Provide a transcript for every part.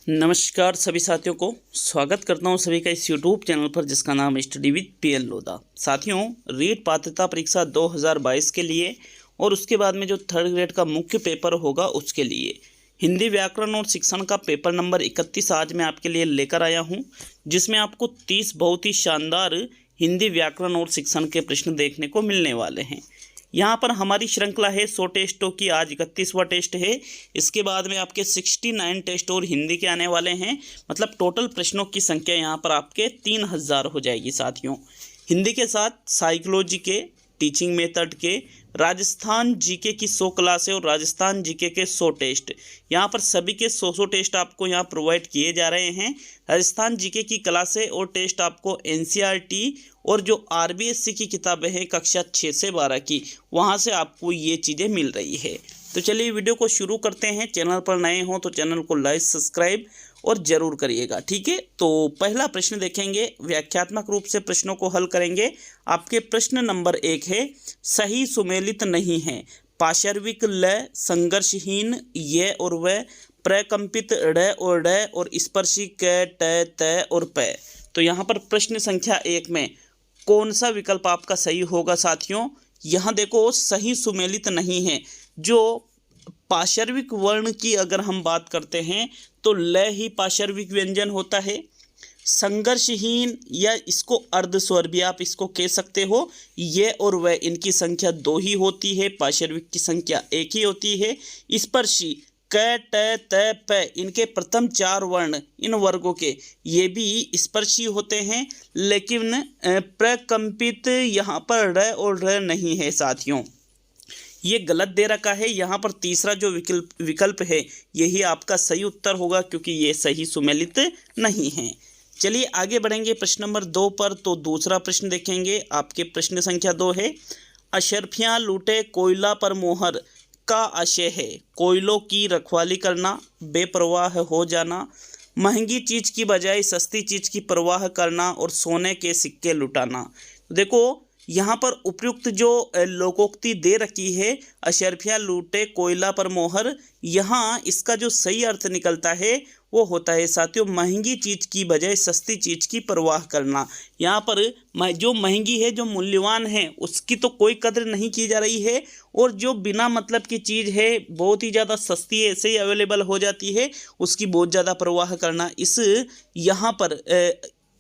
नमस्कार सभी साथियों को स्वागत करता हूं सभी का इस YouTube चैनल पर जिसका नाम है स्टडी विद PL लोधा। साथियों, रीट पात्रता परीक्षा 2022 के लिए और उसके बाद में जो थर्ड ग्रेड का मुख्य पेपर होगा उसके लिए हिंदी व्याकरण और शिक्षण का पेपर नंबर 31 आज मैं आपके लिए लेकर आया हूं, जिसमें आपको 30 बहुत ही शानदार हिंदी व्याकरण और शिक्षण के प्रश्न देखने को मिलने वाले हैं। यहाँ पर हमारी श्रृंखला है 100 टेस्टों की, आज 31वां टेस्ट है। इसके बाद में आपके 69 टेस्ट और हिंदी के आने वाले हैं। मतलब टोटल प्रश्नों की संख्या यहाँ पर आपके 3000 हो जाएगी साथियों। हिंदी के साथ साइकोलॉजी के, टीचिंग मेथड के, राजस्थान जीके की 100 क्लासें और राजस्थान जीके के 100 टेस्ट, यहाँ पर सभी के 100 टेस्ट आपको यहाँ प्रोवाइड किए जा रहे हैं। राजस्थान जीके की क्लासें और टेस्ट आपको NCERT और जो RBSC की किताबें हैं कक्षा 6 से 12 की, वहाँ से आपको ये चीज़ें मिल रही है। तो चलिए वीडियो को शुरू करते हैं। चैनल पर नए हों तो चैनल को लाइक सब्सक्राइब और ज़रूर करिएगा, ठीक है। तो पहला प्रश्न देखेंगे, व्याख्यात्मक रूप से प्रश्नों को हल करेंगे। आपके प्रश्न नंबर 1 है, सही सुमेलित नहीं है। पाशर्विक ल, संघर्षहीन ये और वह, प्रकंपित ड़ और स्पर्शी क, ट, त और प। तो यहाँ पर प्रश्न संख्या 1 में कौन सा विकल्प आपका सही होगा साथियों? यहाँ देखो, सही सुमेलित नहीं है। जो पाशर्विक वर्ण की अगर हम बात करते हैं तो ल ही पाशर्विक व्यंजन होता है। संघर्षहीन या इसको अर्ध स्वर भी आप इसको कह सकते हो। ये और वह इनकी संख्या 2 ही होती है, पाशर्विक की संख्या 1 ही होती है। स्पर्शी क, ट, त, प इनके प्रथम 4 वर्ण इन वर्गों के ये भी स्पर्शी होते हैं, लेकिन प्रकंपित यहाँ पर ड़ और र नहीं है साथियों। ये गलत दे रखा है। यहाँ पर तीसरा जो विकल्प है यही आपका सही उत्तर होगा, क्योंकि ये सही सुमेलित नहीं है। चलिए आगे बढ़ेंगे प्रश्न नंबर 2 पर। तो दूसरा प्रश्न देखेंगे। आपके प्रश्न संख्या 2 है, अशर्फियाँ लूटे कोयला पर मोहर का आशय है कोयलों की रखवाली करना, बेपरवाह हो जाना, महंगी चीज़ की बजाय सस्ती चीज़ की परवाह करना और सोने के सिक्के लुटाना। देखो, यहाँ पर उपयुक्त जो लोकोक्ति दे रखी है, अशर्फियाँ लूटे कोयला पर मोहर, यहाँ इसका जो सही अर्थ निकलता है वो होता है साथियों, महंगी चीज़ की बजाय सस्ती चीज़ की परवाह करना। यहाँ पर जो महंगी है, जो मूल्यवान है, उसकी तो कोई कदर नहीं की जा रही है, और जो बिना मतलब की चीज़ है, बहुत ही ज़्यादा सस्ती ऐसे ही अवेलेबल हो जाती है, उसकी बहुत ज़्यादा परवाह करना। यहाँ पर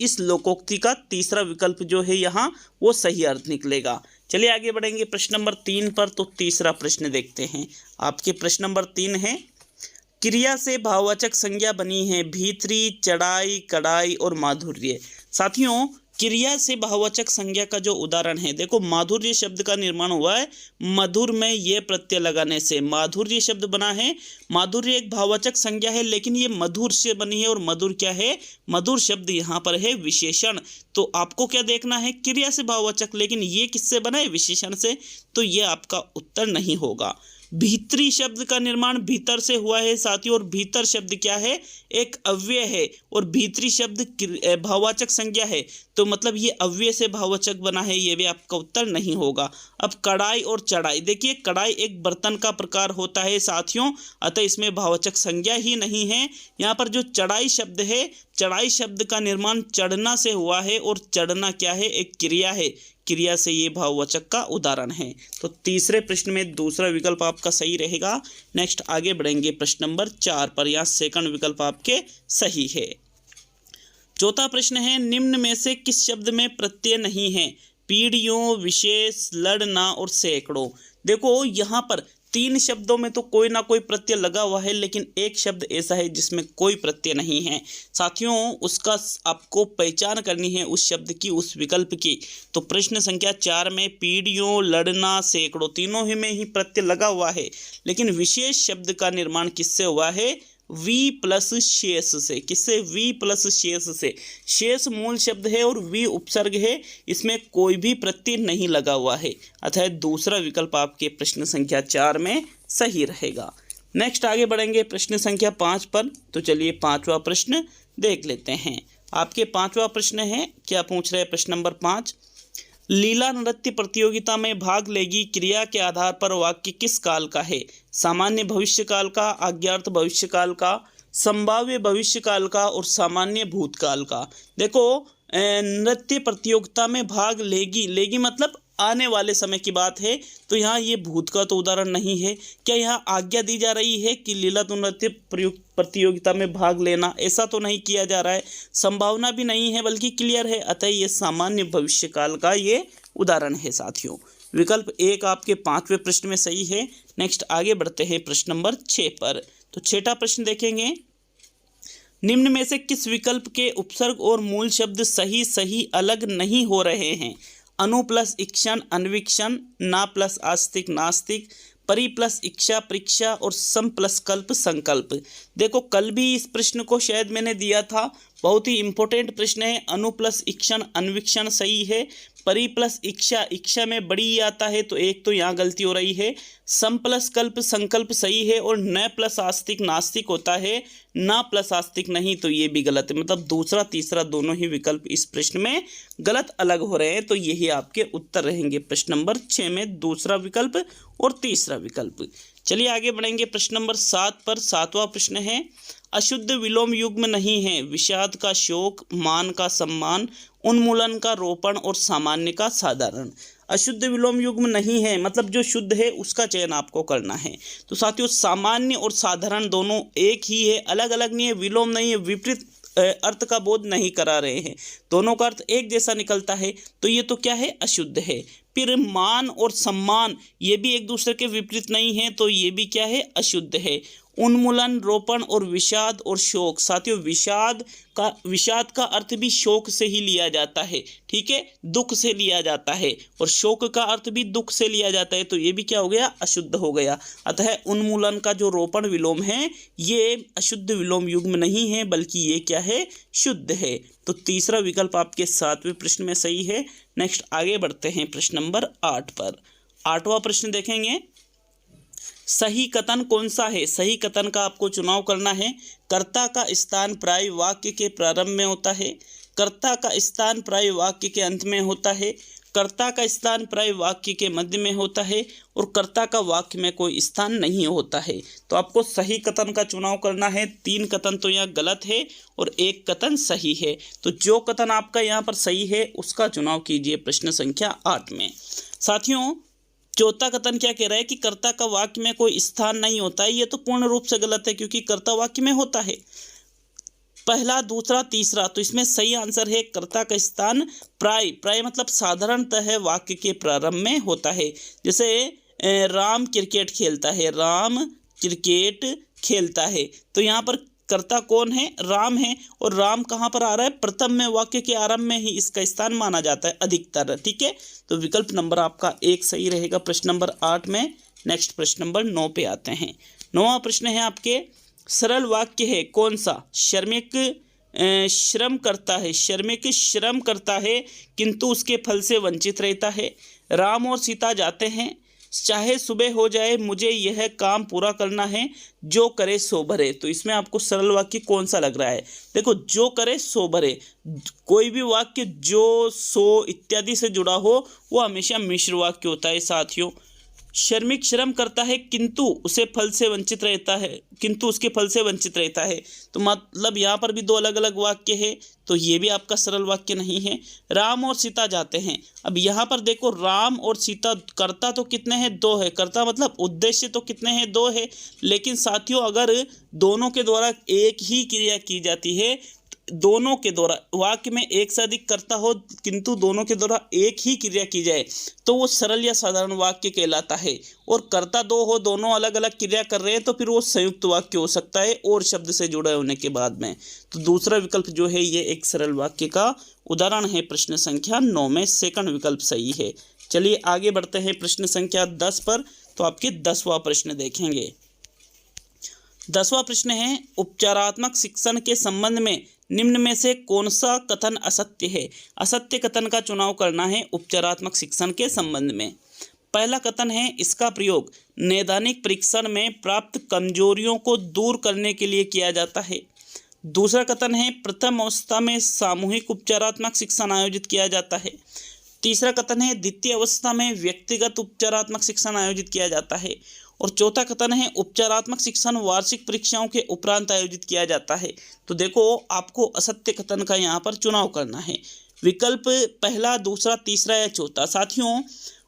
इस लोकोक्ति का तीसरा विकल्प जो है यहाँ वो सही अर्थ निकलेगा। चलिए आगे बढ़ेंगे प्रश्न नंबर 3 पर। तो तीसरा प्रश्न देखते हैं। आपके प्रश्न नंबर 3 है, क्रिया से भाववाचक संज्ञा बनी है भीतरी, चढ़ाई, कड़ाई और माधुर्य। साथियों, क्रिया से भाववाचक संज्ञा का जो उदाहरण है, देखो, माधुर्य शब्द का निर्माण हुआ है मधुर में ये प्रत्यय लगाने से माधुर्य शब्द बना है। माधुर्य एक भाववाचक संज्ञा है, लेकिन ये मधुर से बनी है, और मधुर क्या है? मधुर शब्द यहाँ पर है विशेषण। तो आपको क्या देखना है? क्रिया से भाववाचक, लेकिन ये किससे बना है? विशेषण से। तो ये आपका उत्तर नहीं होगा। भीतरी शब्द का निर्माण भीतर से हुआ है साथियों, और भीतर शब्द क्या है? एक अव्यय है, और भीतरी शब्द भाववाचक संज्ञा है, तो मतलब ये अव्यय से भाववाचक बना है, ये भी आपका उत्तर नहीं होगा। अब कढ़ाई और चढ़ाई, देखिए, कढ़ाई एक बर्तन का प्रकार होता है साथियों, अतः इसमें भाववाचक संज्ञा ही नहीं है। यहाँ पर जो चढ़ाई शब्द है, चढ़ाई शब्द का निर्माण चढ़ना से हुआ है, और चढ़ना क्या है? एक क्रिया है, क्रिया से ये भाववाचक का उदाहरण है। तो तीसरे प्रश्न में दूसरा विकल्प आपका सही रहेगा। नेक्स्ट आगे बढ़ेंगे प्रश्न नंबर 4 पर। यहाँ सेकंड विकल्प आपके सही है। चौथा प्रश्न है, निम्न में से किस शब्द में प्रत्यय नहीं है? पीढ़ियों, विशेष, लड़ना और सैकड़ों। देखो, यहाँ पर 3 शब्दों में तो कोई ना कोई प्रत्यय लगा हुआ है, लेकिन एक शब्द ऐसा है जिसमें कोई प्रत्यय नहीं है साथियों। उसका आपको पहचान करनी है, उस शब्द की, उस विकल्प की। तो प्रश्न संख्या 4 में पीढ़ियों, लड़ना, सैकड़ों, तीनों ही में ही प्रत्यय लगा हुआ है, लेकिन विशेष शब्द का निर्माण किससे हुआ है? वी प्लस शेष से। किससे? वी प्लस शेष से। शेष मूल शब्द है और वी उपसर्ग है, इसमें कोई भी प्रत्यय नहीं लगा हुआ है, अतः दूसरा विकल्प आपके प्रश्न संख्या 4 में सही रहेगा। नेक्स्ट आगे बढ़ेंगे प्रश्न संख्या 5 पर। तो चलिए 5वां प्रश्न देख लेते हैं। आपके 5वां प्रश्न है, क्या पूछ रहे हैं? प्रश्न नंबर 5, लीला नृत्य प्रतियोगिता में भाग लेगी क्रिया के आधार पर वाक्य किस काल का है? सामान्य भविष्य काल का, आज्ञार्थ भविष्य काल का, संभाव्य भविष्यकाल का और सामान्य भूतकाल का। देखो नृत्य प्रतियोगिता में भाग लेगी मतलब आने वाले समय की बात है, तो यहाँ ये भूत का तो उदाहरण नहीं है। क्या यहाँ आज्ञा दी जा रही है कि लीला तो नृत्य प्रतियोगिता में भाग लेना, ऐसा तो नहीं किया जा रहा है। संभावना भी नहीं है बल्कि क्लियर है, अतः ये सामान्य भविष्यकाल का ये उदाहरण है साथियों। विकल्प 1 आपके 5वें प्रश्न में सही है। नेक्स्ट आगे बढ़ते हैं प्रश्न नंबर 6 पर। तो 6वां प्रश्न देखेंगे, निम्न में से किस विकल्प के उपसर्ग और मूल शब्द सही अलग नहीं हो रहे हैं? अनु प्लस इक्षण अन्वीक्षण, ना प्लस आस्तिक नास्तिक, परि प्लस इच्छा परीक्षा और सम प्लस कल्प संकल्प। देखो कल भी इस प्रश्न को शायद मैंने दिया था, बहुत ही इंपॉर्टेंट प्रश्न है। अनु प्लस इक्षण अन्वीक्षण सही है, परि प्लस इच्छा में बड़ी ही आता है, तो एक तो यहाँ गलती हो रही है। सम प्लस कल्प संकल्प सही है, और न प्लस आस्तिक नास्तिक होता है, ना प्लस आस्तिक नहीं, तो ये भी गलत है। मतलब दूसरा तीसरा दोनों ही विकल्प इस प्रश्न में गलत अलग हो रहे हैं, तो यही आपके उत्तर रहेंगे प्रश्न नंबर 6 में, दूसरा विकल्प और तीसरा विकल्प। चलिए आगे बढ़ेंगे प्रश्न नंबर 7 पर। 7वां प्रश्न है, अशुद्ध विलोम युग्म नहीं है, विषाद का शोक, मान का सम्मान, उन्मूलन का रोपण और सामान्य का साधारण। अशुद्ध विलोम युग्म नहीं है मतलब जो शुद्ध है उसका चयन आपको करना है। तो साथियों सामान्य और साधारण दोनों एक ही है, अलग अलग नहीं है, विलोम नहीं है, विपरीत अर्थ का बोध नहीं करा रहे हैं, दोनों का अर्थ एक जैसा निकलता है, तो ये तो क्या है, अशुद्ध है। फिर मान और सम्मान ये भी एक दूसरे के विपरीत नहीं है, तो ये भी क्या है, अशुद्ध है। उन्मूलन, रोपण और विषाद और शोक, साथियों विषाद का अर्थ भी शोक से ही लिया जाता है, ठीक है, दुख से लिया जाता है, और शोक का अर्थ भी दुख से लिया जाता है, तो ये भी क्या हो गया, अशुद्ध हो गया। अतः उन्मूलन का जो रोपण विलोम है ये अशुद्ध विलोम युग्म नहीं है, बल्कि ये क्या है, शुद्ध है। तो तीसरा विकल्प आपके 7वें प्रश्न में सही है। नेक्स्ट आगे बढ़ते हैं प्रश्न नंबर 8 पर। 8वां प्रश्न देखेंगे, सही कथन कौन सा है? सही कथन का आपको चुनाव करना है। कर्ता का स्थान प्राय वाक्य के प्रारंभ में होता है, कर्ता का स्थान प्राय वाक्य के अंत में होता है, कर्ता का स्थान प्राय वाक्य के मध्य में होता है, और कर्ता का वाक्य में कोई स्थान नहीं होता है। तो आपको सही कथन का चुनाव करना है। 3 कथन तो यहाँ गलत है और 1 कथन सही है, तो जो कथन आपका यहाँ पर सही है उसका चुनाव कीजिए प्रश्न संख्या 8 में। साथियों चौथा कथन क्या कह रहा है कि कर्ता का वाक्य में कोई स्थान नहीं होता है, ये तो पूर्ण रूप से गलत है, क्योंकि कर्ता वाक्य में होता है। पहला, दूसरा, तीसरा, तो इसमें सही आंसर है कर्ता का स्थान प्राय मतलब साधारणतः वाक्य के प्रारंभ में होता है। जैसे राम क्रिकेट खेलता है, राम क्रिकेट खेलता है, तो यहाँ पर कर्ता कौन है, राम है, और राम कहाँ पर आ रहा है, प्रथम में, वाक्य के आरंभ में ही इसका स्थान माना जाता है अधिकतर, ठीक है। तो विकल्प नंबर आपका 1 सही रहेगा प्रश्न नंबर 8 में। नेक्स्ट प्रश्न नंबर 9 पे आते हैं। 9वां प्रश्न है आपके, सरल वाक्य है कौन सा? श्रमिक श्रम करता है, श्रमिक श्रम करता है किंतु उसके फल से वंचित रहता है। राम और सीता जाते हैं, चाहे सुबह हो जाए मुझे यह काम पूरा करना है, जो करे सो भरे। तो इसमें आपको सरल वाक्य कौन सा लग रहा है? देखो जो करे सो भरे, कोई भी वाक्य जो, सो इत्यादि से जुड़ा हो वो हमेशा मिश्र वाक्य होता है साथियों। श्रमिक श्रम करता है किंतु उसे फल से वंचित रहता है, किंतु उसके फल से वंचित रहता है, तो मतलब यहाँ पर भी 2 अलग अलग वाक्य है, तो ये भी आपका सरल वाक्य नहीं है। राम और सीता जाते हैं, अब यहाँ पर देखो राम और सीता, कर्ता तो कितने हैं, 2 है, कर्ता मतलब उद्देश्य तो कितने हैं, 2 है, लेकिन साथियों अगर दोनों के द्वारा एक ही क्रिया की जाती है, दोनों के द्वारा वाक्य में एक से अधिक कर्ता हो किंतु दोनों के द्वारा एक ही क्रिया की जाए, तो वो सरल या साधारण वाक्य कहलाता है। और कर्ता 2 हो, दोनों अलग अलग क्रिया कर रहे हैं, तो फिर वो संयुक्त वाक्य हो सकता है और शब्द से जुड़े होने के बाद में। तो दूसरा विकल्प जो है ये एक सरल वाक्य का उदाहरण है प्रश्न संख्या 9 में, सेकंड विकल्प सही है। चलिए आगे बढ़ते हैं प्रश्न संख्या 10 पर। तो आपके 10वां प्रश्न देखेंगे। 10वां प्रश्न है, उपचारात्मक शिक्षण के संबंध में निम्न में से कौन सा कथन असत्य है? असत्य कथन का चुनाव करना है उपचारात्मक शिक्षण के संबंध में। पहला कथन है, इसका प्रयोग नैदानिक परीक्षण में प्राप्त कमजोरियों को दूर करने के लिए किया जाता है। दूसरा कथन है, प्रथम अवस्था में सामूहिक उपचारात्मक शिक्षण आयोजित किया जाता है। तीसरा कथन है, द्वितीय अवस्था में व्यक्तिगत उपचारात्मक शिक्षण आयोजित किया जाता है। और चौथा कथन है उपचारात्मक शिक्षण वार्षिक परीक्षाओं के उपरांत आयोजित किया जाता है। तो देखो आपको असत्य कथन का यहाँ पर चुनाव करना है। विकल्प पहला, दूसरा, तीसरा या चौथा। साथियों,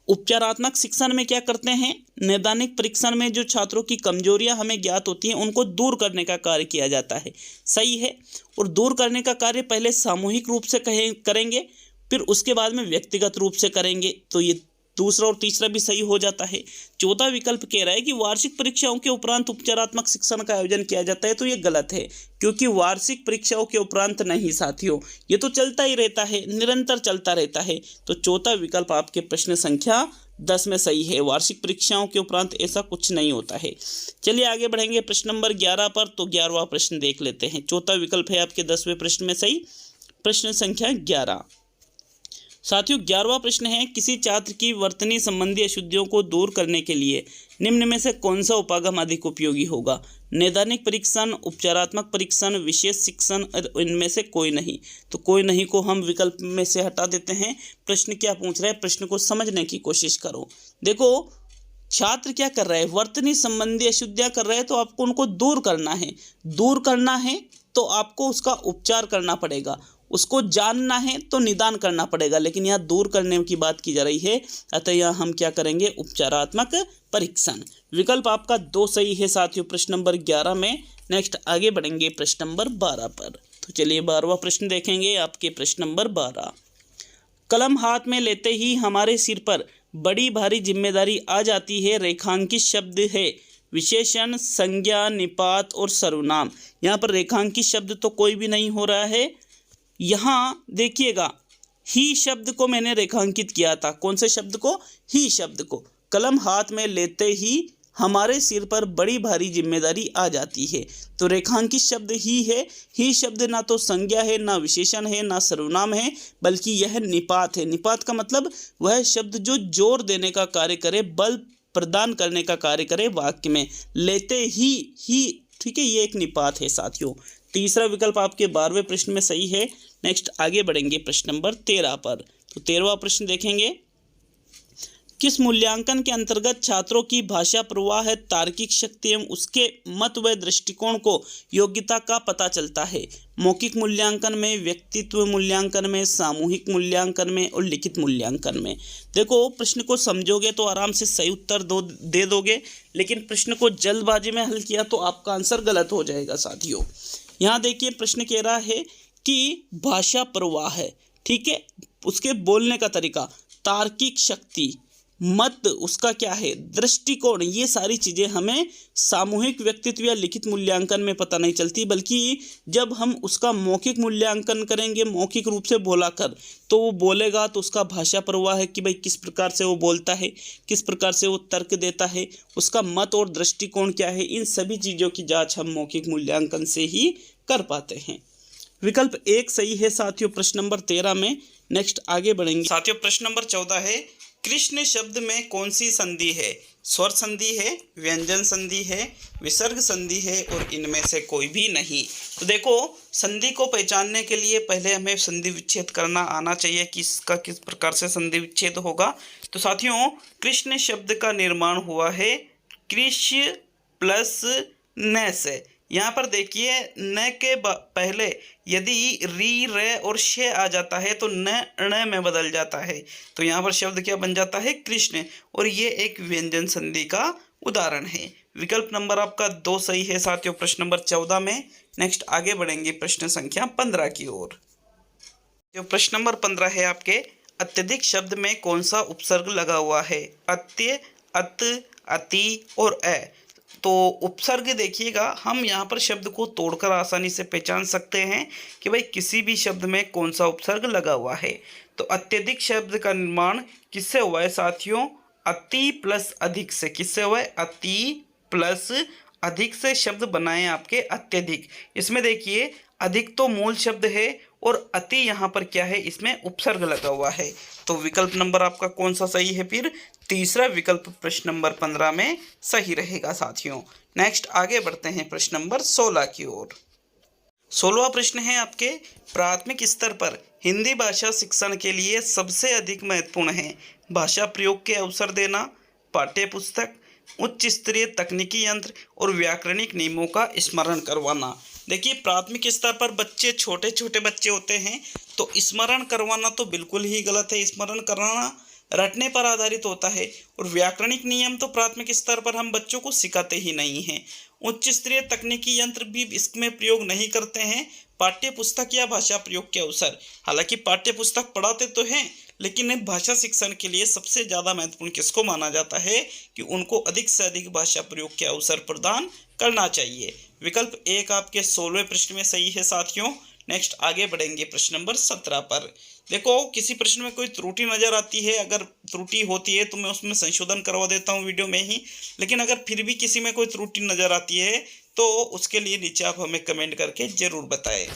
उपचारात्मक शिक्षण में क्या करते हैं, नैदानिक परीक्षण में जो छात्रों की कमजोरियां हमें ज्ञात होती हैं उनको दूर करने का कार्य किया जाता है। सही है। और दूर करने का कार्य पहले सामूहिक रूप से करेंगे, फिर उसके बाद में व्यक्तिगत रूप से करेंगे। तो ये दूसरा और तीसरा भी सही हो जाता है। चौथा विकल्प कह रहा है कि वार्षिक परीक्षाओं के उपरांत उपचारात्मक शिक्षण का आयोजन किया जाता है। तो ये गलत है, क्योंकि वार्षिक परीक्षाओं के उपरांत नहीं साथियों, ये तो चलता ही रहता है, निरंतर चलता रहता है। तो चौथा विकल्प आपके प्रश्न संख्या 10 में सही है। वार्षिक परीक्षाओं के उपरांत ऐसा कुछ नहीं होता है। चलिए आगे बढ़ेंगे प्रश्न नंबर 11 पर। तो 11वां प्रश्न देख लेते हैं। चौथा विकल्प है आपके 10वें प्रश्न में सही। प्रश्न संख्या 11 साथियों, 11वां प्रश्न है, किसी छात्र की वर्तनी संबंधी अशुद्धियों को दूर करने के लिए निम्न में से कौन सा उपागम अधिक उपयोगी होगा? नैदानिक परीक्षण, उपचारात्मक परीक्षण, विशेष शिक्षण, इनमें से कोई नहीं। तो कोई नहीं को हम विकल्प में से हटा देते हैं। प्रश्न क्या पूछ रहा है, प्रश्न को समझने की कोशिश करो। देखो छात्र क्या कर रहा है, वर्तनी संबंधी अशुद्धियां कर रहा है, तो आपको उनको दूर करना है। दूर करना है तो आपको उसका उपचार करना पड़ेगा। उसको जानना है तो निदान करना पड़ेगा, लेकिन यहाँ दूर करने की बात की जा रही है, अतः यहाँ हम क्या करेंगे, उपचारात्मक परीक्षण। विकल्प आपका 2 सही है साथियों प्रश्न नंबर 11 में। नेक्स्ट आगे बढ़ेंगे प्रश्न नंबर 12 पर। तो चलिए 12वां प्रश्न देखेंगे आपके प्रश्न नंबर 12। कलम हाथ में लेते ही हमारे सिर पर बड़ी भारी जिम्मेदारी आ जाती है। रेखांकित शब्द है विशेषण, संज्ञा, निपात और सर्वनाम। यहाँ पर रेखांकित शब्द तो कोई भी नहीं हो रहा है। यहाँ देखिएगा, ही शब्द को मैंने रेखांकित किया था। कौन से शब्द को? ही शब्द को। कलम हाथ में लेते ही हमारे सिर पर बड़ी भारी जिम्मेदारी आ जाती है। तो रेखांकित शब्द ही है। ही शब्द ना तो संज्ञा है, ना विशेषण है, ना सर्वनाम है, बल्कि यह निपात है। निपात का मतलब वह शब्द जो जोर देने का कार्य करे, बल प्रदान करने का कार्य करे वाक्य में। लेते ही, ठीक है, ये एक निपात है साथियों। तीसरा विकल्प आपके 12वें प्रश्न में सही है। नेक्स्ट आगे बढ़ेंगे प्रश्न नंबर 13 पर। तो 13वां प्रश्न देखेंगे, किस मूल्यांकन के अंतर्गत छात्रों की भाषा प्रवाह है, तार्किक शक्ति एवं उसके मत व दृष्टिकोण को योग्यता का पता चलता है? मौखिक मूल्यांकन में, व्यक्तित्व मूल्यांकन में, सामूहिक मूल्यांकन में और लिखित मूल्यांकन में। देखो प्रश्न को समझोगे तो आराम से सही उत्तर दे दोगे, लेकिन प्रश्न को जल्दबाजी में हल किया तो आपका आंसर गलत हो जाएगा साथियों। यहाँ देखिए प्रश्न कह रहा है कि भाषा प्रवाह है, ठीक है, उसके बोलने का तरीका, तार्किक शक्ति, मत उसका क्या है, दृष्टिकोण, ये सारी चीज़ें हमें सामूहिक, व्यक्तित्व या लिखित मूल्यांकन में पता नहीं चलती, बल्कि जब हम उसका मौखिक मूल्यांकन करेंगे, मौखिक रूप से बोला कर, तो वो बोलेगा तो उसका भाषा प्रवाह है कि भाई किस प्रकार से वो बोलता है, किस प्रकार से वो तर्क देता है, उसका मत और दृष्टिकोण क्या है। इन सभी चीज़ों की जाँच हम मौखिक मूल्यांकन से ही कर पाते हैं। विकल्प 1 सही है साथियों प्रश्न नंबर 13 में। नेक्स्ट आगे बढ़ेंगे साथियों। प्रश्न नंबर 14 है, कृष्ण शब्द में कौन सी संधि है? स्वर संधि है, व्यंजन संधि है, विसर्ग संधि है और इनमें से कोई भी नहीं। तो देखो संधि को पहचानने के लिए पहले हमें संधि विच्छेद करना आना चाहिए कि इसका किस प्रकार से संधि विच्छेद होगा। तो साथियों कृष्ण शब्द का निर्माण हुआ है कृष प्लस न से। यहाँ पर देखिए न के पहले यदि री, र और श आ जाता है तो न ण में बदल जाता है। तो यहाँ पर शब्द क्या बन जाता है? कृष्ण। और ये एक व्यंजन संधि का उदाहरण है। विकल्प नंबर आपका 2 सही है साथियों प्रश्न नंबर 14 में। नेक्स्ट आगे बढ़ेंगे प्रश्न संख्या 15 की ओर। जो प्रश्न नंबर 15 है आपके, अत्यधिक शब्द में कौन सा उपसर्ग लगा हुआ है? अत्य, अत, अति और अ। तो उपसर्ग देखिएगा, हम यहाँ पर शब्द को तोड़कर आसानी से पहचान सकते हैं कि भाई किसी भी शब्द में कौन सा उपसर्ग लगा हुआ है। तो अत्यधिक शब्द का निर्माण किससे हुआ है साथियों? अति प्लस अधिक से। किससे हुआ है? अति प्लस अधिक से शब्द बनाए आपके अत्यधिक। इसमें देखिए अधिक तो मूल शब्द है और अति यहाँ पर क्या है, इसमें उपसर्ग लगा हुआ है। तो विकल्प नंबर आपका कौन सा सही है? फिर तीसरा विकल्प प्रश्न नंबर 15 में सही रहेगा साथियों। नेक्स्ट आगे बढ़ते हैं प्रश्न नंबर 16 की ओर। 16वां प्रश्न है आपके, प्राथमिक स्तर पर हिंदी भाषा शिक्षण के लिए सबसे अधिक महत्वपूर्ण है भाषा प्रयोग के अवसर देना, पाठ्य पुस्तक, उच्च स्तरीय तकनीकी यंत्र और व्याकरणिक नियमों का स्मरण करवाना। देखिए, प्राथमिक स्तर पर बच्चे, छोटे छोटे बच्चे होते हैं, तो स्मरण करवाना तो बिल्कुल ही गलत है। स्मरण कराना रटने पर आधारित होता है, और व्याकरणिक नियम तो प्राथमिक स्तर पर हम बच्चों को सिखाते ही नहीं हैं। उच्च स्तरीय तकनीकी यंत्र भी इसमें प्रयोग नहीं करते हैं। पाठ्य पुस्तक या भाषा प्रयोग के अवसर, हालांकि पाठ्य पुस्तक पढ़ाते तो हैं, लेकिन भाषा शिक्षण के लिए सबसे ज़्यादा महत्वपूर्ण किसको माना जाता है कि उनको अधिक से अधिक भाषा प्रयोग के अवसर प्रदान करना चाहिए। विकल्प 1 आपके 16वें प्रश्न में सही है साथियों। नेक्स्ट आगे बढ़ेंगे प्रश्न नंबर 17 पर। देखो, किसी प्रश्न में कोई त्रुटि नज़र आती है, अगर त्रुटि होती है तो मैं उसमें संशोधन करवा देता हूँ वीडियो में ही, लेकिन अगर फिर भी किसी में कोई त्रुटि नज़र आती है तो उसके लिए नीचे आप हमें कमेंट करके ज़रूर बताएं।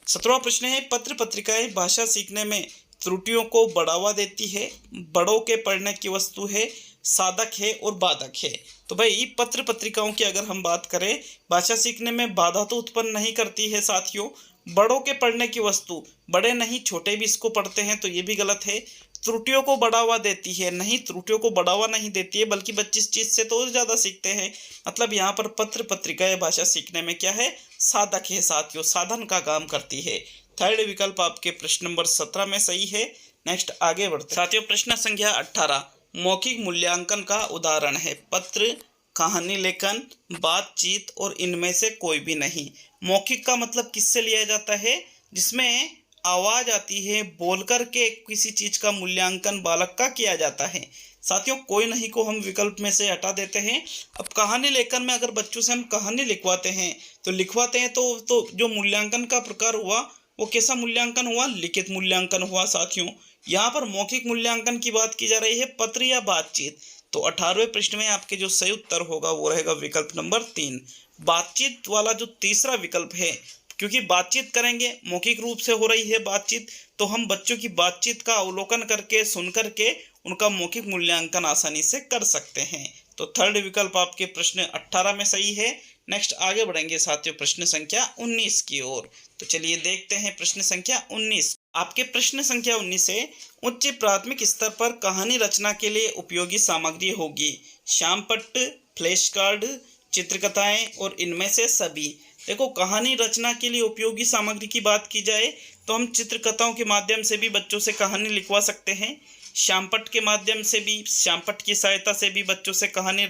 17वां प्रश्न है, पत्र पत्रिकाएं भाषा सीखने में त्रुटियों को बढ़ावा देती है, बड़ों के पढ़ने की वस्तु है, साधक है और बाधक है। तो भाई, पत्र पत्रिकाओं की अगर हम बात करें, भाषा सीखने में बाधा तो उत्पन्न नहीं करती है साथियों। बड़ों के पढ़ने की वस्तु, बड़े नहीं छोटे भी इसको पढ़ते हैं, तो ये भी गलत है। त्रुटियों को बढ़ावा देती है, नहीं, त्रुटियों को बढ़ावा नहीं देती है, बल्कि बच्चे इस चीज़ से तो और ज़्यादा सीखते हैं। मतलब यहाँ पर पत्र पत्रिकाएं भाषा सीखने में क्या है, साधक है साथियों, साधन का काम करती है। थर्ड विकल्प आपके प्रश्न नंबर 17 में सही है। नेक्स्ट आगे बढ़ते साथियों, प्रश्न संख्या 18 मौखिक मूल्यांकन का उदाहरण है पत्र, कहानी लेखन, बातचीत और इनमें से कोई भी नहीं। मौखिक का मतलब किससे लिया जाता है, जिसमें आवाज़ आती है, बोल कर के किसी चीज़ का मूल्यांकन बालक का किया जाता है। साथियों, कोई नहीं को हम विकल्प में से हटा देते हैं। अब कहानी लेखन में अगर बच्चों से हम कहानी लिखवाते हैं तो जो मूल्यांकन का प्रकार हुआ वो कैसा मूल्यांकन हुआ, लिखित मूल्यांकन हुआ साथियों। यहाँ पर मौखिक मूल्यांकन की बात की जा रही है, पत्र या बातचीत। तो 18वें प्रश्न में आपके जो सही उत्तर होगा वो रहेगा विकल्प नंबर 3, बातचीत वाला जो तीसरा विकल्प है। क्योंकि बातचीत करेंगे, मौखिक रूप से हो रही है बातचीत, तो हम बच्चों की बातचीत का अवलोकन करके, सुन करके उनका मौखिक मूल्यांकन आसानी से कर सकते हैं। तो थर्ड विकल्प आपके प्रश्न 18 में सही है। नेक्स्ट आगे बढ़ेंगे साथियों प्रश्न संख्या 19 की ओर। तो चलिए देखते हैं प्रश्न संख्या 19। आपके प्रश्न संख्या 19 से उच्च प्राथमिक स्तर पर कहानी रचना के लिए उपयोगी सामग्री होगी श्यामपट्ट, फ्लैश कार्ड, चित्रकथाएं और इनमें से सभी। देखो, कहानी रचना के लिए उपयोगी सामग्री की बात की जाए तो हम चित्रकथाओं के माध्यम से भी बच्चों से कहानी लिखवा सकते हैं, श्यामपट्ट के माध्यम से भी, श्यामपट्ट की सहायता से भी बच्चों से कहानी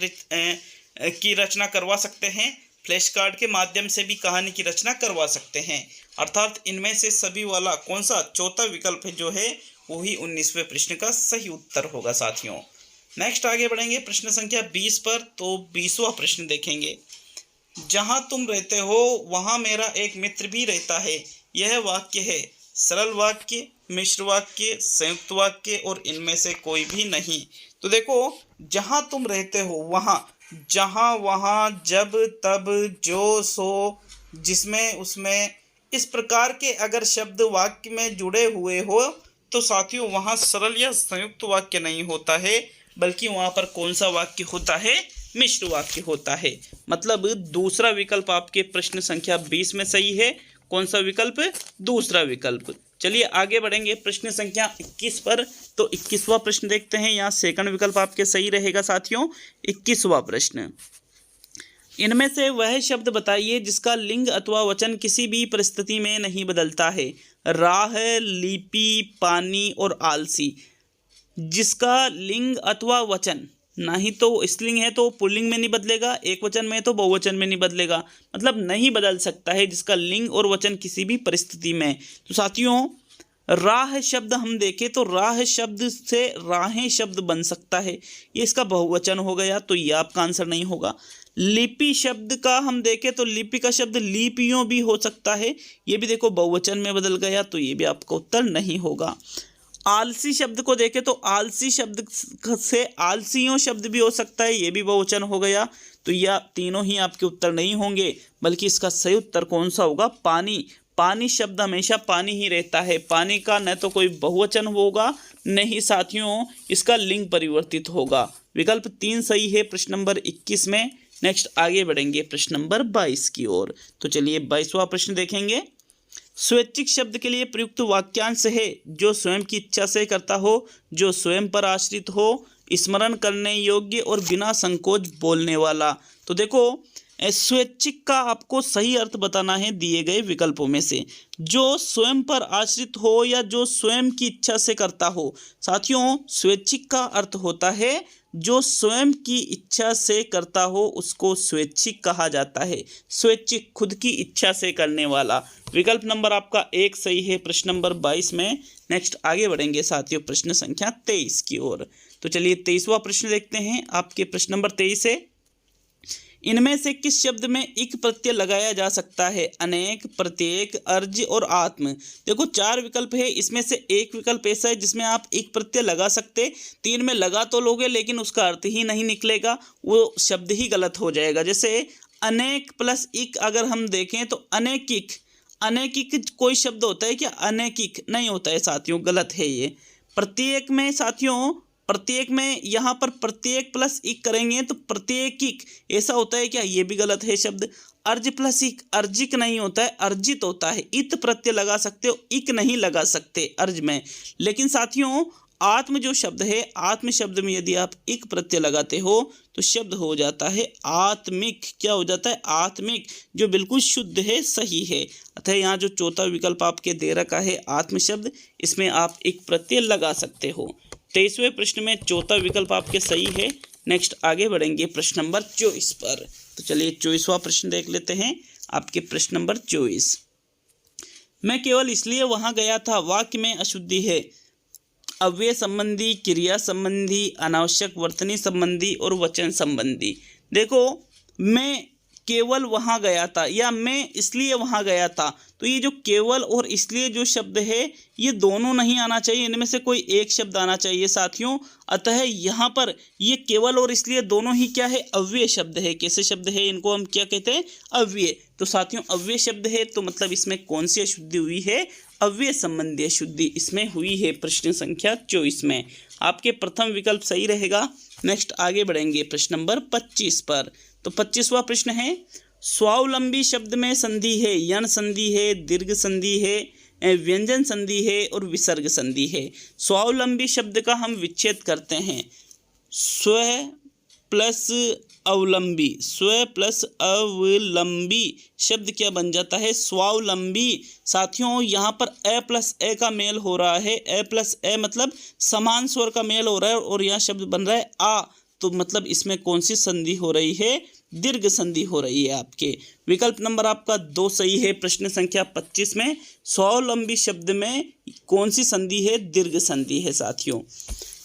की रचना करवा सकते हैं, फ्लैश कार्ड के माध्यम से भी कहानी की रचना करवा सकते हैं। अर्थात इनमें से सभी वाला कौन सा चौथा विकल्प है जो है वही 19वें प्रश्न का सही उत्तर होगा साथियों। नेक्स्ट आगे बढ़ेंगे प्रश्न संख्या 20 पर। तो 20वां प्रश्न देखेंगे, जहां तुम रहते हो वहां मेरा एक मित्र भी रहता है। यह वाक्य है सरल वाक्य, मिश्र वाक्य, संयुक्त वाक्य और इनमें से कोई भी नहीं। तो देखो, जहां तुम रहते हो वहां, जहां, वहां, जब, तब, जो, सो, जिसमें, उसमें, इस प्रकार के अगर शब्द वाक्य में जुड़े हुए हो तो साथियों वहां सरल या संयुक्त वाक्य नहीं होता है, बल्कि वहां पर कौन सा वाक्य होता है, मिश्र वाक्य होता है। मतलब दूसरा विकल्प आपके प्रश्न संख्या 20 में सही है। कौन सा विकल्प, दूसरा विकल्प। चलिए आगे बढ़ेंगे प्रश्न संख्या 21 पर। तो 21वां प्रश्न देखते हैं, यहाँ सेकंड विकल्प आपके सही रहेगा साथियों। 21वां प्रश्न, इनमें से वह शब्द बताइए जिसका लिंग अथवा वचन किसी भी परिस्थिति में नहीं बदलता है। राह, लिपि, पानी और आलसी। जिसका लिंग अथवा वचन, ना ही तो स्त्रीलिंग है तो पुल्लिंग में नहीं बदलेगा, एक वचन में तो बहुवचन में नहीं बदलेगा, मतलब नहीं बदल सकता है, जिसका लिंग और वचन किसी भी परिस्थिति में। तो साथियों, राह शब्द हम देखें तो राह शब्द से राहें शब्द बन सकता है, ये इसका बहुवचन हो गया, तो ये आपका आंसर नहीं होगा। लिपि शब्द का हम देखें तो लिपि का शब्द लिपियों भी हो सकता है, ये भी देखो बहुवचन में बदल गया, तो ये भी आपका उत्तर नहीं होगा। आलसी शब्द को देखें तो आलसी शब्द से आलसियों शब्द भी हो सकता है, ये भी बहुवचन हो गया, तो यह तीनों ही आपके उत्तर नहीं होंगे, बल्कि इसका सही उत्तर कौन सा होगा, पानी। पानी शब्द हमेशा पानी ही रहता है, पानी का न तो कोई बहुवचन होगा न ही साथियों इसका लिंग परिवर्तित होगा। विकल्प 3 सही है प्रश्न नंबर 21 में। नेक्स्ट आगे बढ़ेंगे प्रश्न नंबर 22 की ओर। तो चलिए 22वां प्रश्न देखेंगे। स्वैच्छिक शब्द के लिए प्रयुक्त वाक्यांश है जो स्वयं की इच्छा से करता हो, जो स्वयं पर आश्रित हो, स्मरण करने योग्य और बिना संकोच बोलने वाला। तो देखो स्वैच्छिक का आपको सही अर्थ बताना है दिए गए विकल्पों में से। जो स्वयं पर आश्रित हो या जो स्वयं की इच्छा से करता हो। साथियों स्वैच्छिक का अर्थ होता है जो स्वयं की इच्छा से करता हो उसको स्वैच्छिक कहा जाता है। स्वैच्छिक खुद की इच्छा से करने वाला। विकल्प नंबर आपका 1 सही है प्रश्न नंबर 22 में। नेक्स्ट आगे बढ़ेंगे साथियों प्रश्न संख्या 23 की ओर। तो चलिए 23वां प्रश्न देखते हैं। आपके प्रश्न नंबर 23 है, इनमें से किस शब्द में इक प्रत्यय लगाया जा सकता है? अनेक, प्रत्येक, अर्ज और आत्म। देखो 4 विकल्प है, इसमें से एक विकल्प ऐसा है जिसमें आप इक प्रत्यय लगा सकते। 3 में लगा तो लोगे लेकिन उसका अर्थ ही नहीं निकलेगा, वो शब्द ही गलत हो जाएगा। जैसे अनेक प्लस इक अगर हम देखें तो अनेकिक, अनेकिक कोई शब्द होता है क्या? अनेकिक नहीं होता है साथियों, गलत है ये। प्रत्येक में साथियों, प्रत्येक में यहाँ पर प्रत्येक प्लस इक करेंगे तो प्रत्येकिक ऐसा होता है क्या? ये भी गलत है शब्द। अर्ज प्लस इक, अर्जिक नहीं होता है, अर्जित होता है। इत प्रत्यय लगा सकते हो, इक नहीं लगा सकते अर्ज में। लेकिन साथियों आत्म जो शब्द है, आत्म शब्द में यदि आप इक प्रत्यय लगाते हो तो शब्द हो जाता है आत्मिक। क्या हो जाता है? आत्मिक, जो बिल्कुल शुद्ध है, सही है। अतः यहाँ जो चौथा विकल्प आपके दे रखा है आत्म शब्द, इसमें आप इक प्रत्यय लगा सकते हो। 23वें प्रश्न में चौथा विकल्प आपके सही है। नेक्स्ट आगे बढ़ेंगे प्रश्न नंबर 24 पर। तो चलिए 24वां प्रश्न देख लेते हैं। आपके प्रश्न नंबर 24, मैं केवल इसलिए वहां गया था वाक्य में अशुद्धि है। अव्यय संबंधी, क्रिया संबंधी, अनावश्यक वर्तनी संबंधी और वचन संबंधी। देखो मैं केवल वहां गया था या मैं इसलिए वहां गया था, तो ये जो केवल और इसलिए जो शब्द है ये दोनों नहीं आना चाहिए, इनमें से कोई एक शब्द आना चाहिए साथियों। अतः यहाँ पर ये केवल और इसलिए दोनों ही क्या है? अव्यय शब्द है। कैसे शब्द है? इनको हम क्या कहते हैं? अव्यय। तो साथियों अव्यय शब्द है तो मतलब इसमें कौन सी अशुद्धि हुई है? अव्यय संबंधी अशुद्धि इसमें हुई है प्रश्न संख्या 24 में। आपके प्रथम विकल्प सही रहेगा। नेक्स्ट आगे बढ़ेंगे प्रश्न नंबर 25 पर। तो 25वां प्रश्न है, स्वावलंबी शब्द में संधि है, यण संधि है, दीर्घ संधि है, व्यंजन संधि है और विसर्ग संधि है। स्वावलंबी शब्द का हम विच्छेद करते हैं। स्व प्लस अवलंबी, स्व प्लस अवलंबी शब्द क्या बन जाता है? स्वावलंबी। साथियों यहाँ पर ए प्लस ए का मेल हो रहा है। ए प्लस ए मतलब समान स्वर का मेल हो रहा है और यहाँ शब्द बन रहा है आ, तो मतलब इसमें कौन सी संधि हो रही है? दीर्घ संधि हो रही है। आपके विकल्प नंबर आपका 2 सही है प्रश्न संख्या 25 में। स्वावलंबी शब्द में कौन सी संधि है? दीर्घ संधि है साथियों।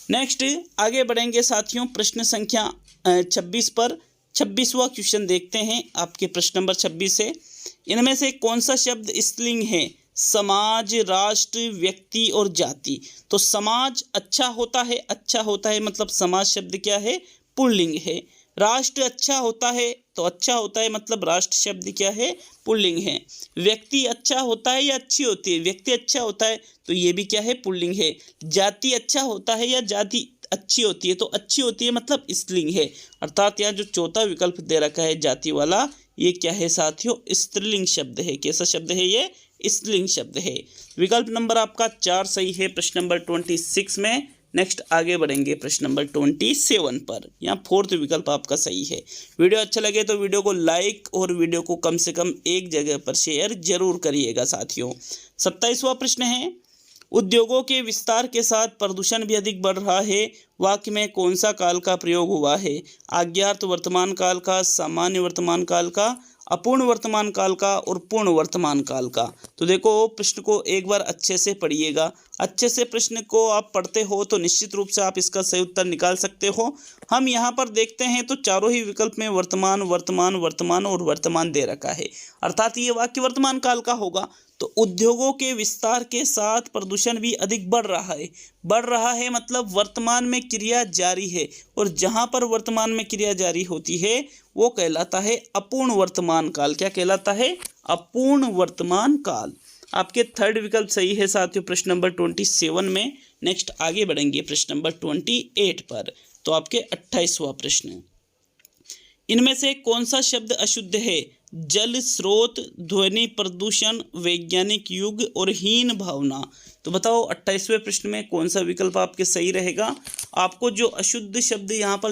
नेक्स्ट आगे बढ़ेंगे साथियों प्रश्न संख्या 26 पर। 26वां क्वेश्चन देखते हैं। आपके प्रश्न नंबर 26 है, इनमें से कौन सा शब्द स्त्रीलिंग है? समाज, राष्ट्र, व्यक्ति और जाति। तो समाज अच्छा होता है, अच्छा होता है मतलब समाज शब्द क्या है? पुल्लिंग है। राष्ट्र अच्छा होता है तो अच्छा होता है मतलब राष्ट्र शब्द क्या है? पुल्लिंग है। व्यक्ति अच्छा होता है या अच्छी होती है? व्यक्ति अच्छा होता है तो ये भी क्या है? पुल्लिंग है। जाति अच्छा होता है या जाति अच्छी होती है? तो अच्छी होती है मतलब स्त्रीलिंग है। अर्थात यहाँ जो चौथा विकल्प दे रखा है जाति वाला, ये क्या है साथियों? स्त्रीलिंग शब्द है। कैसा शब्द है ये? स्त्रीलिंग शब्द है। विकल्प नंबर आपका 4 सही है प्रश्न नंबर 26 में। नेक्स्ट आगे बढ़ेंगे प्रश्न नंबर 27 पर। यहाँ 4th विकल्प आपका सही है। वीडियो अच्छा लगे तो वीडियो को लाइक और वीडियो को कम से कम एक जगह पर शेयर जरूर करिएगा साथियों। 27वां प्रश्न है, उद्योगों के विस्तार के साथ प्रदूषण भी अधिक बढ़ रहा है। वाक्य में कौन सा काल का प्रयोग हुआ है? आज्ञार्थ वर्तमान काल का, सामान्य वर्तमान काल का, अपूर्ण वर्तमान काल का और पूर्ण वर्तमान काल का। तो देखो प्रश्न को एक बार अच्छे से पढ़िएगा। अच्छे से प्रश्न को आप पढ़ते हो तो निश्चित रूप से आप इसका सही उत्तर निकाल सकते हो। हम यहाँ पर देखते हैं तो चारों ही विकल्प में वर्तमान, वर्तमान, वर्तमान और वर्तमान दे रखा है, अर्थात ये वाक्य वर्तमान काल का होगा। तो उद्योगों के विस्तार के साथ प्रदूषण भी अधिक बढ़ रहा है। बढ़ रहा है मतलब वर्तमान में क्रिया जारी है, और जहाँ पर वर्तमान में क्रिया जारी होती है वो कहलाता है अपूर्ण वर्तमान काल। क्या कहलाता है? अपूर्ण वर्तमान काल। आपके 3rd विकल्प सही है साथियों प्रश्न नंबर 27 में। नेक्स्ट आगे बढ़ेंगे प्रश्न नंबर 28 पर। तो आपके 28वां प्रश्न, इनमें से कौन सा शब्द अशुद्ध है? जल स्रोत, ध्वनि प्रदूषण, वैज्ञानिक युग और हीन भावना। तो बताओ 28वें प्रश्न में कौन सा विकल्प आपके सही रहेगा। आपको जो अशुद्ध शब्द यहाँ पर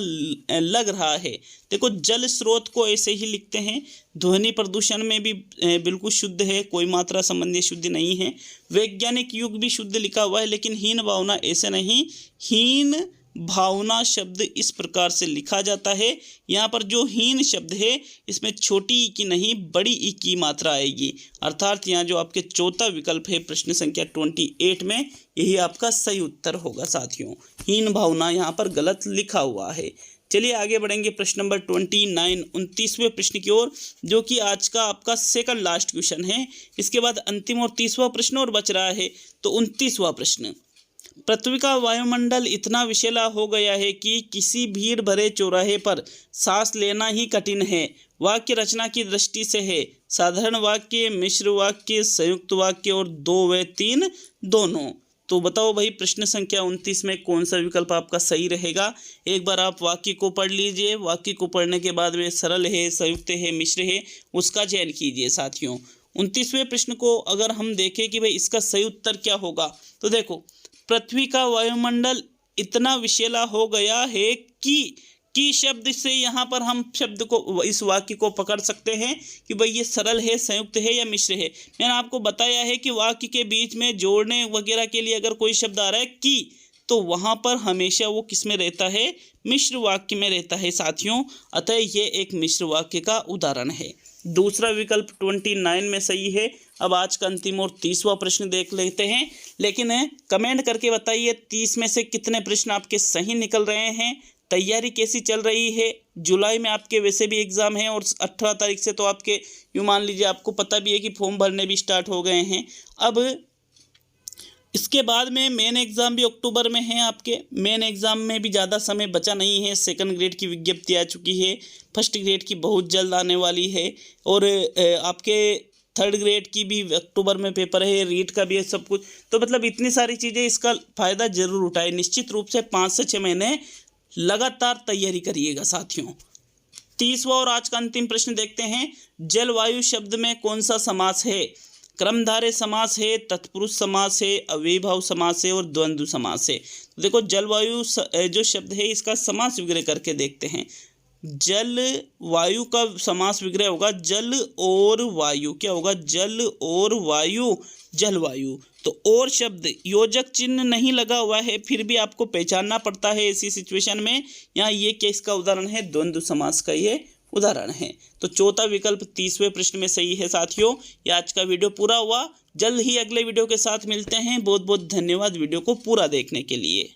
लग रहा है, देखो जल स्रोत को ऐसे ही लिखते हैं, ध्वनि प्रदूषण में भी बिल्कुल शुद्ध है, कोई मात्रा संबंधी शुद्ध नहीं है, वैज्ञानिक युग भी शुद्ध लिखा हुआ है, लेकिन हीन भावना ऐसे नहीं, हीन भावना शब्द इस प्रकार से लिखा जाता है। यहाँ पर जो हीन शब्द है इसमें छोटी ई की नहीं बड़ी ई की मात्रा आएगी, अर्थात यहाँ जो आपके चौथा विकल्प है प्रश्न संख्या 28 में, यही आपका सही उत्तर होगा साथियों। हीन भावना यहाँ पर गलत लिखा हुआ है। चलिए आगे बढ़ेंगे प्रश्न नंबर 29 29वें प्रश्न की ओर, जो कि आज का आपका सेकंड लास्ट क्वेश्चन है। इसके बाद अंतिम और 30वां प्रश्न और बच रहा है। तो 29वां प्रश्न, पृथ्वी का वायुमंडल इतना विषैला हो गया है कि किसी भीड़ भरे चौराहे पर सांस लेना ही कठिन है। वाक्य रचना की दृष्टि से है साधारण वाक्य, मिश्र वाक्य, संयुक्त वाक्य और 2 व 3 दोनों। तो बताओ भाई प्रश्न संख्या 29 में कौन सा विकल्प आपका सही रहेगा। एक बार आप वाक्य को पढ़ लीजिए, वाक्य को पढ़ने के बाद वे सरल है, संयुक्त है, मिश्र है, उसका चयन कीजिए साथियों। 29वें प्रश्न को अगर हम देखें कि भाई इसका सही उत्तर क्या होगा, तो देखो पृथ्वी का वायुमंडल इतना विषैला हो गया है कि शब्द से यहाँ पर हम शब्द को, इस वाक्य को पकड़ सकते हैं कि भाई ये सरल है, संयुक्त है या मिश्र है। मैंने आपको बताया है कि वाक्य के बीच में जोड़ने वगैरह के लिए अगर कोई शब्द आ रहा है कि, तो वहाँ पर हमेशा वो किस में रहता है, मिश्र वाक्य में रहता है साथियों। अतः ये एक मिश्र वाक्य का उदाहरण है। दूसरा विकल्प 29 में सही है। अब आज का अंतिम और 30वां प्रश्न देख लेते हैं, लेकिन कमेंट करके बताइए 30 में से कितने प्रश्न आपके सही निकल रहे हैं। तैयारी कैसी चल रही है। जुलाई में आपके वैसे भी एग्ज़ाम हैं और 18 तारीख से तो आपके यूँ मान लीजिए, आपको पता भी है कि फॉर्म भरने भी स्टार्ट हो गए हैं। अब इसके बाद में मेन एग्ज़ाम भी अक्टूबर में है आपके। मेन एग्ज़ाम में भी ज़्यादा समय बचा नहीं है। सेकंड ग्रेड की विज्ञप्ति आ चुकी है, फर्स्ट ग्रेड की बहुत जल्द आने वाली है, और आपके थर्ड ग्रेड की भी अक्टूबर में पेपर है, रीट का भी है, सब कुछ। तो मतलब इतनी सारी चीज़ें, इसका फ़ायदा ज़रूर उठाए। निश्चित रूप से 5 से 6 महीने लगातार तैयारी करिएगा साथियों। 30वां और आज का अंतिम प्रश्न देखते हैं। जलवायु शब्द में कौन सा समास है। क्रमधारय समास है, तत्पुरुष समास है, अव्ययीभाव समास है और द्वंद्व समास है। तो देखो जलवायु जो शब्द है इसका समास विग्रह करके देखते हैं। जल वायु का समास विग्रह होगा जल और वायु। क्या होगा, जल और वायु, जलवायु। तो और शब्द योजक चिन्ह नहीं लगा हुआ है, फिर भी आपको पहचानना पड़ता है ऐसी सिचुएशन में। यहाँ ये केस का उदाहरण है, द्वंद्व समास का ये उदाहरण है। तो चौथा विकल्प 30वें प्रश्न में सही है साथियों। ये आज का वीडियो पूरा हुआ। जल्द ही अगले वीडियो के साथ मिलते हैं। बहुत बहुत धन्यवाद वीडियो को पूरा देखने के लिए।